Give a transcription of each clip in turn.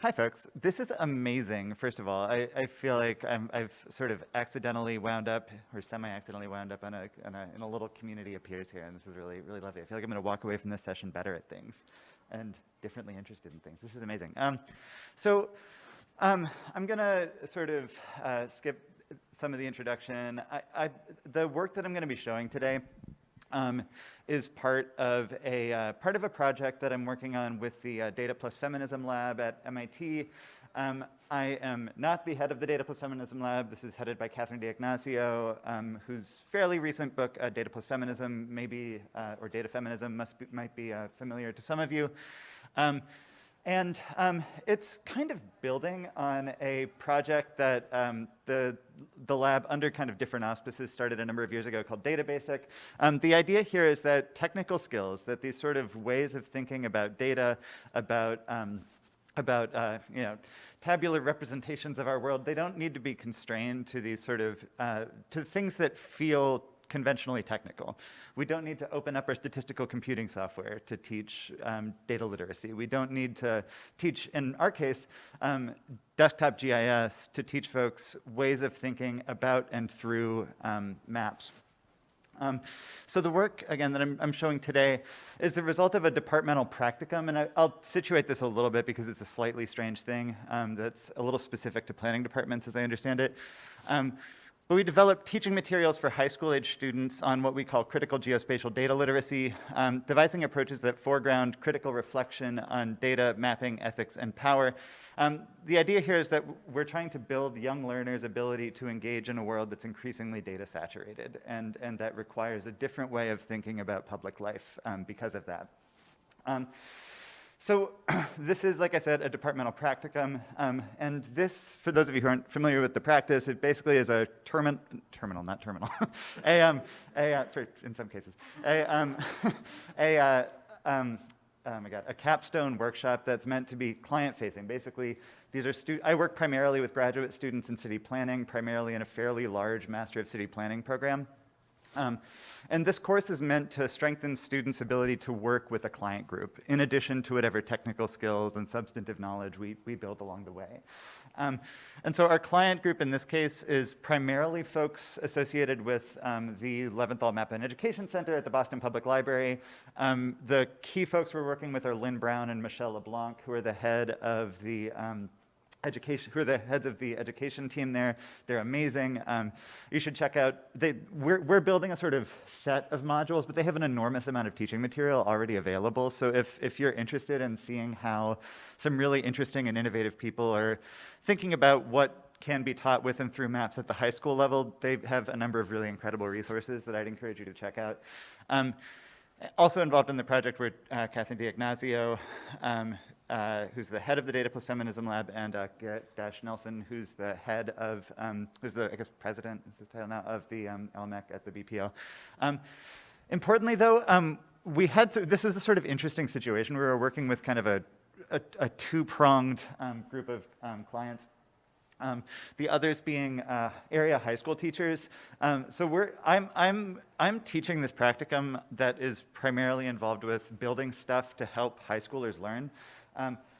Hi, folks. This is amazing, first of all. I feel like I've sort of accidentally wound up, or semi-accidentally wound up in a little community of peers here, and this is really, really lovely. I feel like I'm going to walk away from this session better at things and differently interested in things. This is amazing. I'm going to sort of skip some of the introduction. The work that I'm going to be showing today is part of a project that I'm working on with the Data Plus Feminism Lab at MIT. I am not the head of the Data Plus Feminism Lab. This is headed by Catherine D'Ignazio, whose fairly recent book, Data Plus Feminism, maybe, or Data Feminism, might be familiar to some of you. It's kind of building on a project that the lab, under kind of different auspices, started a number of years ago called Data Basic. The idea here is that technical skills, that these sort of ways of thinking about data, about tabular representations of our world, they don't need to be constrained to these sort of to things that feel conventionally technical. We don't need to open up our statistical computing software to teach data literacy. We don't need to teach, in our case, desktop GIS to teach folks ways of thinking about and through maps. So the work, again, that I'm showing today is the result of a departmental practicum, and I'll situate this a little bit because it's a slightly strange thing that's a little specific to planning departments, as I understand it. But we developed teaching materials for high school age students on what we call critical geospatial data literacy, devising approaches that foreground critical reflection on data, mapping, ethics, and power. The idea here is that we're trying to build young learners' ability to engage in a world that's increasingly data saturated, and that requires a different way of thinking about public life because of that. So this is, like I said, a departmental practicum, and this, for those of you who aren't familiar with the practice, it basically is a terminal, not terminal, in some cases, a capstone workshop that's meant to be client-facing. Basically, these are I work primarily with graduate students in city planning, primarily in a fairly large Master of City Planning program. And this course is meant to strengthen students' ability to work with a client group, in addition to whatever technical skills and substantive knowledge we build along the way. And so our client group in this case is primarily folks associated with the Leventhal Map and Education Center at the Boston Public Library. The key folks we're working with are Lynn Brown and Michelle LeBlanc, who are the head of the who are the heads of the education team there. They're amazing. You should check out, we're building a sort of set of modules, but they have an enormous amount of teaching material already available. So if you're interested in seeing how some really interesting and innovative people are thinking about what can be taught with and through maps at the high school level, they have a number of really incredible resources that I'd encourage you to check out. Also involved in the project were Catherine D'Ignazio, who's the head of the Data Plus Feminism Lab, and Garrett Nelson, who's the head of, who's the, I guess, president, is the title now, of the LMEC at the BPL. Importantly, though, this was a sort of interesting situation. We were working with kind of a two-pronged group of clients. The others being area high school teachers. So I'm teaching this practicum that is primarily involved with building stuff to help high schoolers learn.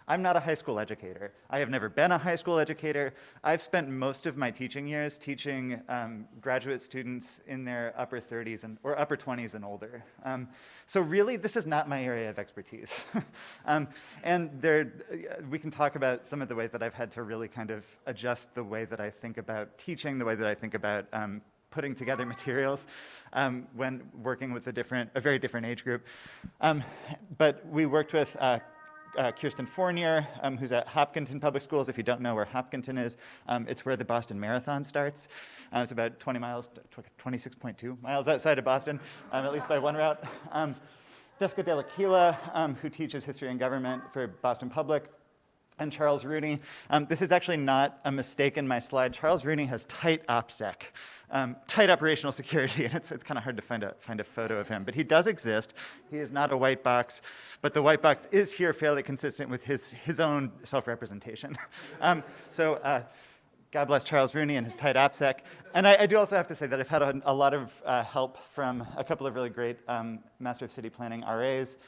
I'm not a high school educator. I have never been a high school educator. I've spent most of my teaching years teaching graduate students in their upper 30s or upper 20s and older. So really, this is not my area of expertise. We can talk about some of the ways that I've had to really kind of adjust the way that I think about teaching, the way that I think about putting together materials when working with a very different age group. But we worked with Kirsten Fournier, who's at Hopkinton Public Schools. If you don't know where Hopkinton is, it's where the Boston Marathon starts. It's about 20 miles, 26.2 miles outside of Boston, at least by one route. Jessica Delaquila, who teaches history and government for Boston Public, and Charles Rooney. This is actually not a mistake in my slide. Charles Rooney has tight OPSEC, tight operational security, and it's kind of hard to find a photo of him. But he does exist. He is not a white box, but the white box is here fairly consistent with his own self-representation. God bless Charles Rooney and his tight OPSEC. And I do also have to say that I've had a lot of help from a couple of really great Master of City Planning RAs.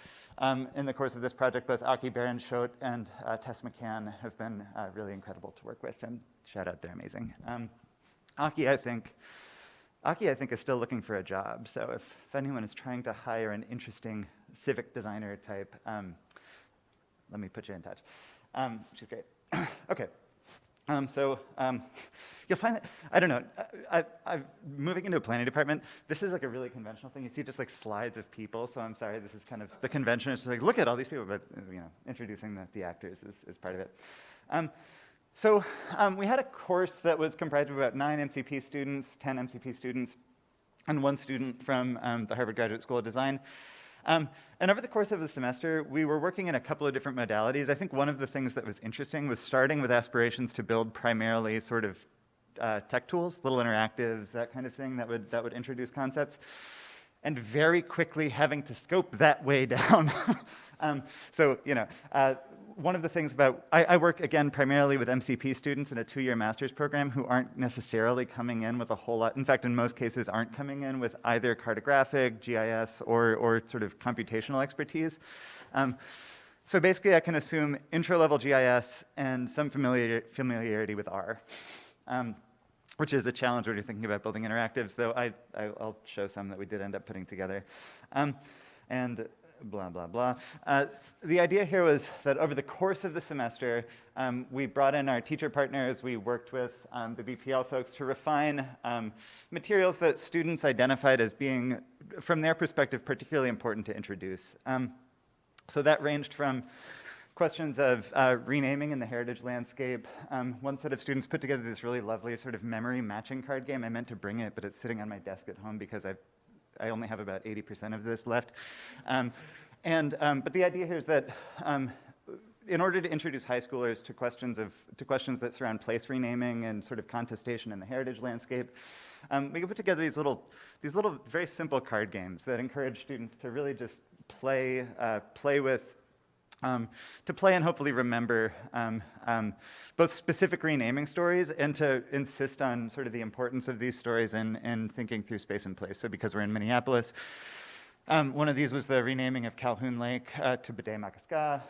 in the course of this project, both Aki Berenschot and Tess McCann have been really incredible to work with, and shout out, they're amazing. Aki, I think, is still looking for a job, so if anyone is trying to hire an interesting civic designer type, let me put you in touch. She's great. Okay. You'll find that, I don't know, I'm moving into a planning department. This is like a really conventional thing. You see just like slides of people, so I'm sorry, this is kind of the convention. It's just like, look at all these people, but introducing the actors is part of it. We had a course that was comprised of about 9 MCP students, 10 MCP students, and 1 student from the Harvard Graduate School of Design. And over the course of the semester, we were working in a couple of different modalities. I think one of the things that was interesting was starting with aspirations to build primarily sort of tech tools, little interactives, that kind of thing that would introduce concepts, and very quickly having to scope that way down. One of the things about, I work, again, primarily with MCP students in a 2-year master's program who aren't necessarily coming in with a whole lot, in fact, in most cases, aren't coming in with either cartographic, GIS, or sort of computational expertise. So basically, I can assume intro-level GIS and some familiarity with R, which is a challenge when you're thinking about building interactives, though I'll show some that we did end up putting together. And blah, blah, blah. The idea here was that over the course of the semester, we brought in our teacher partners, we worked with the BPL folks to refine materials that students identified as being, from their perspective, particularly important to introduce. So that ranged from questions of renaming in the heritage landscape. One set of students put together this really lovely sort of memory matching card game. I meant to bring it, but it's sitting on my desk at home because I only have about 80% of this left. But the idea here is that in order to introduce high schoolers to questions that surround place renaming and sort of contestation in the heritage landscape, we can put together these little very simple card games that encourage students to really just play and hopefully remember both specific renaming stories and to insist on sort of the importance of these stories in thinking through space and place. So because we're in Minneapolis, one of these was the renaming of Calhoun Lake to Bede Makaska.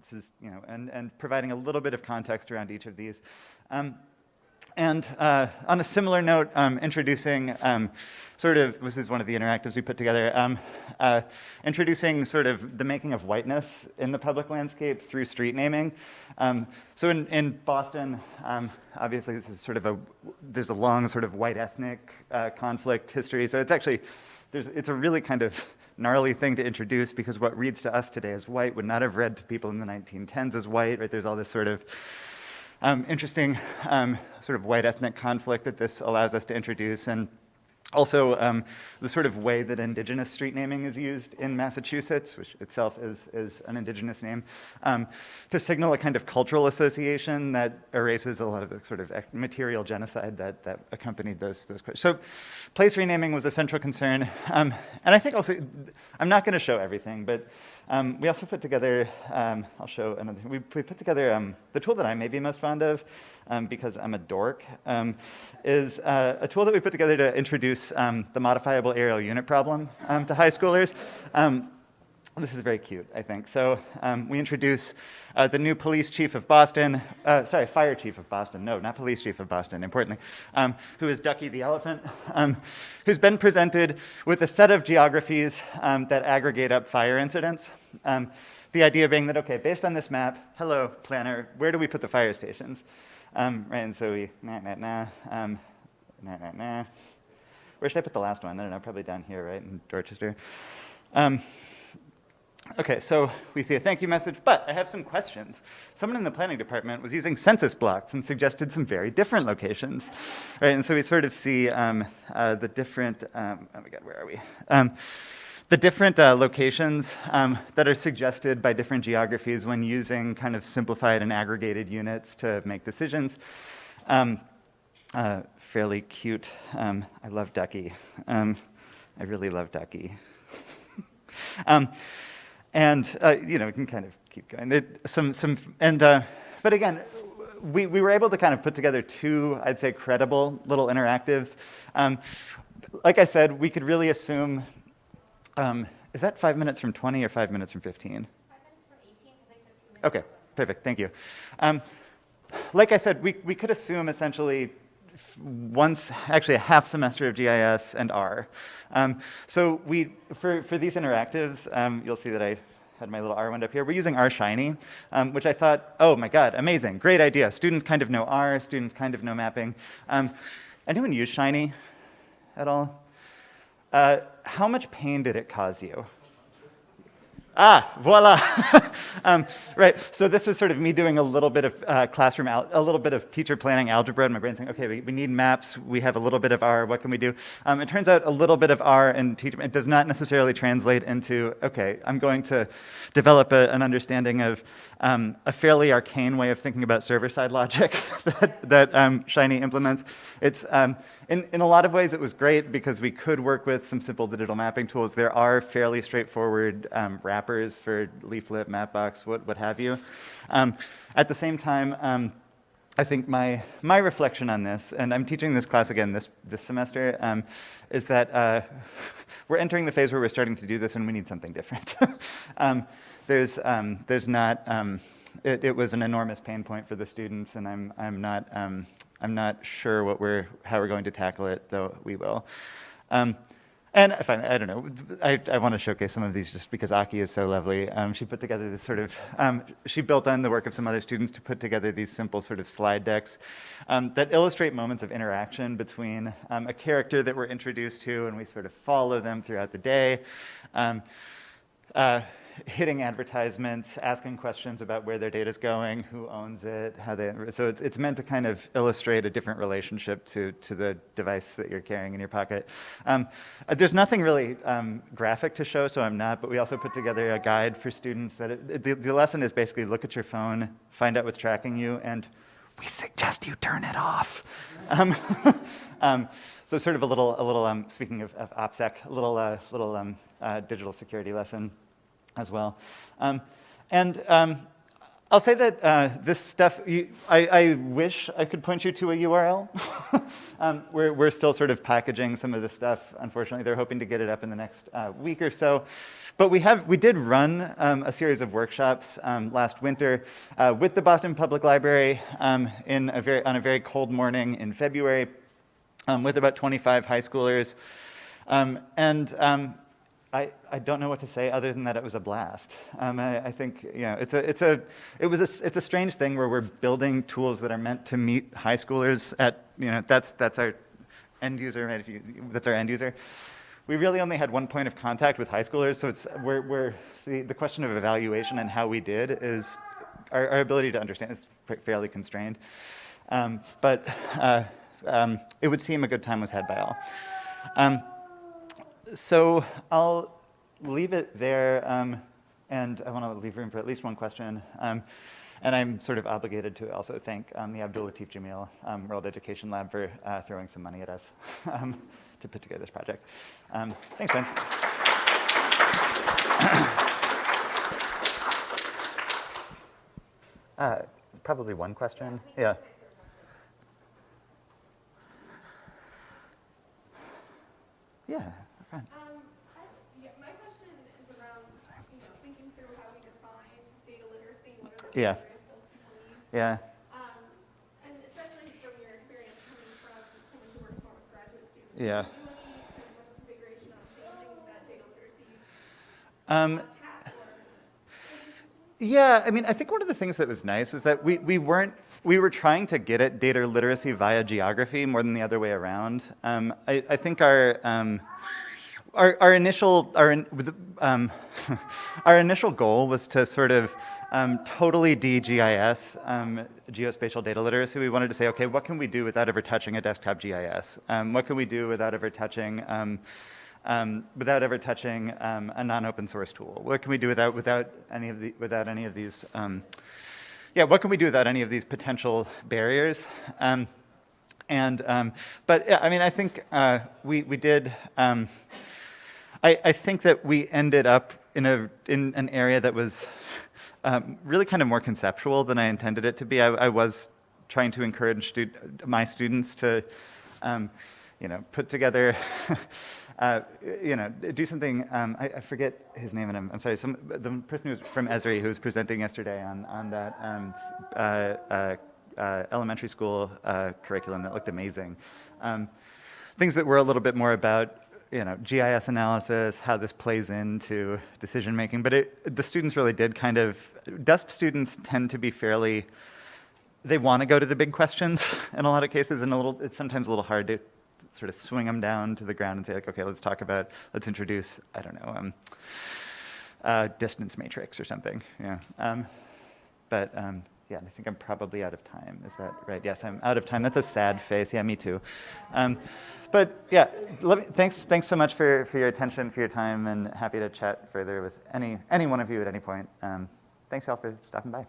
This is, and providing a little bit of context around each of these. And on a similar note, introducing this is one of the interactives we put together, introducing sort of the making of whiteness in the public landscape through street naming. So in Boston, obviously this is there's a long sort of white ethnic conflict history. So it's actually, it's a really kind of gnarly thing to introduce because what reads to us today as white would not have read to people in the 1910s as white, right? There's all this sort of interesting sort of white ethnic conflict that this allows us to introduce, and also the sort of way that indigenous street naming is used in Massachusetts, which itself is an indigenous name, to signal a kind of cultural association that erases a lot of the sort of material genocide that accompanied those questions. So place renaming was a central concern. And I think also, I'm not going to show everything, but we also put together, I'll show another, we put together the tool that I may be most fond of, because I'm a dork, is a tool that we put together to introduce the modifiable aerial unit problem to high schoolers. This is very cute, I think. So we introduce the new police chief of Boston, fire chief of Boston, no, not police chief of Boston, importantly, who is Ducky the elephant, who's been presented with a set of geographies that aggregate up fire incidents. The idea being that, okay, based on this map, hello, planner, where do we put the fire stations? Right, and so we, Where should I put the last one? I don't know, probably down here, right, in Dorchester. Okay, so we see a thank you message, but I have some questions. Someone in the planning department was using census blocks and suggested some very different locations, right? And so we sort of see the different, oh my God, where are we? The different locations that are suggested by different geographies when using kind of simplified and aggregated units to make decisions. Fairly cute. I love Ducky. I really love Ducky. We can kind of keep going. But again, we were able to kind of put together 2, I'd say, credible little interactives. Like I said, we could really assume Is that 5 minutes from 20 or 5 minutes from 15? 5 minutes from 18, because I took 2 minutes. Okay, perfect, thank you. Like I said, we could assume essentially actually a half semester of GIS and R. So for these interactives, you'll see that I had my little R wind up here. We're using R Shiny, which I thought, oh my God, amazing, great idea. Students kind of know R, students kind of know mapping. Anyone use Shiny at all? How much pain did it cause you? Ah, voila. Right, so this was sort of me doing a little bit of a little bit of teacher planning algebra, and my brain saying, okay, we need maps, we have a little bit of R, what can we do? It turns out a little bit of R and teacher, it does not necessarily translate into, okay, I'm going to develop an understanding of a fairly arcane way of thinking about server-side logic that Shiny implements. It's, in a lot of ways, it was great because we could work with some simple digital mapping tools. There are fairly straightforward wrappers for leaflet, Mapbox, what have you. At the same time, I think my reflection on this, and I'm teaching this class again this semester, is that we're entering the phase where we're starting to do this and we need something different. There's not, it was an enormous pain point for the students, and I'm not sure how we're going to tackle it, though we will. And I don't know, I want to showcase some of these just because Aki is so lovely. She put together this sort of, she built on the work of some other students to put together these simple sort of slide decks that illustrate moments of interaction between a character that we're introduced to, and we sort of follow them throughout the day. Hitting advertisements, asking questions about where their data is going, who owns it, so it's meant to kind of illustrate a different relationship to the device that you're carrying in your pocket. There's nothing really graphic to show, so I'm not, but we also put together a guide for students that the lesson is basically look at your phone, find out what's tracking you, and we suggest you turn it off. So sort of a little speaking of OPSEC, a little digital security lesson as well. I'll say that this stuff, I wish I could point you to a URL. We're still sort of packaging some of this stuff. Unfortunately, they're hoping to get it up in the next week or so. But we did run a series of workshops last winter with the Boston Public Library on a very cold morning in February with about 25 high schoolers. I don't know what to say other than that it was a blast. I think it's a strange thing where we're building tools that are meant to meet high schoolers at that's our end user, right? That's our end user. We really only had one point of contact with high schoolers, so the question of evaluation and how we did is our ability to understand is fairly constrained. But it would seem a good time was had by all. So I'll leave it there, and I want to leave room for at least one question. And I'm sort of obligated to also thank the Abdul Latif Jamil World Education Lab for throwing some money at us to put together this project. Thanks, friends. Probably one question. Yeah. Yeah. Fine. My question is around thinking through how we define data literacy. What are the Yeah. various skills people need? Yeah. And especially from your experience coming from someone who works more with graduate students. Yeah. Do you any kind of configuration on changing that data literacy path or? Yeah, I mean, I think one of the things that was nice was that we were trying to get at data literacy via geography more than the other way around. I think our initial goal was to sort of totally de-GIS geospatial data literacy. We wanted to say, okay, what can we do without ever touching a desktop GIS? What can we do without ever touching a non-open source tool? What can we do without any of these? What can we do without any of these potential barriers? But yeah, I mean, I think we did. I think that we ended up in an area that was really kind of more conceptual than I intended it to be. I was trying to encourage my students to, put together you know, do something, I forget his name, and I'm sorry, the person who's from Esri who was presenting yesterday on that elementary school curriculum that looked amazing. Things that were a little bit more about, you know, GIS analysis, how this plays into decision making, but the students really did kind of, DUSP students tend to be fairly, they want to go to the big questions in a lot of cases, and it's sometimes a little hard to sort of swing them down to the ground and say, like, okay, let's introduce, I don't know, distance matrix or something. Yeah. Yeah, I think I'm probably out of time. Is that right? Yes, I'm out of time. That's a sad face. Yeah, me too. But yeah, thanks so much for your attention, for your time, and happy to chat further with any one of you at any point. Thanks y'all for stopping by.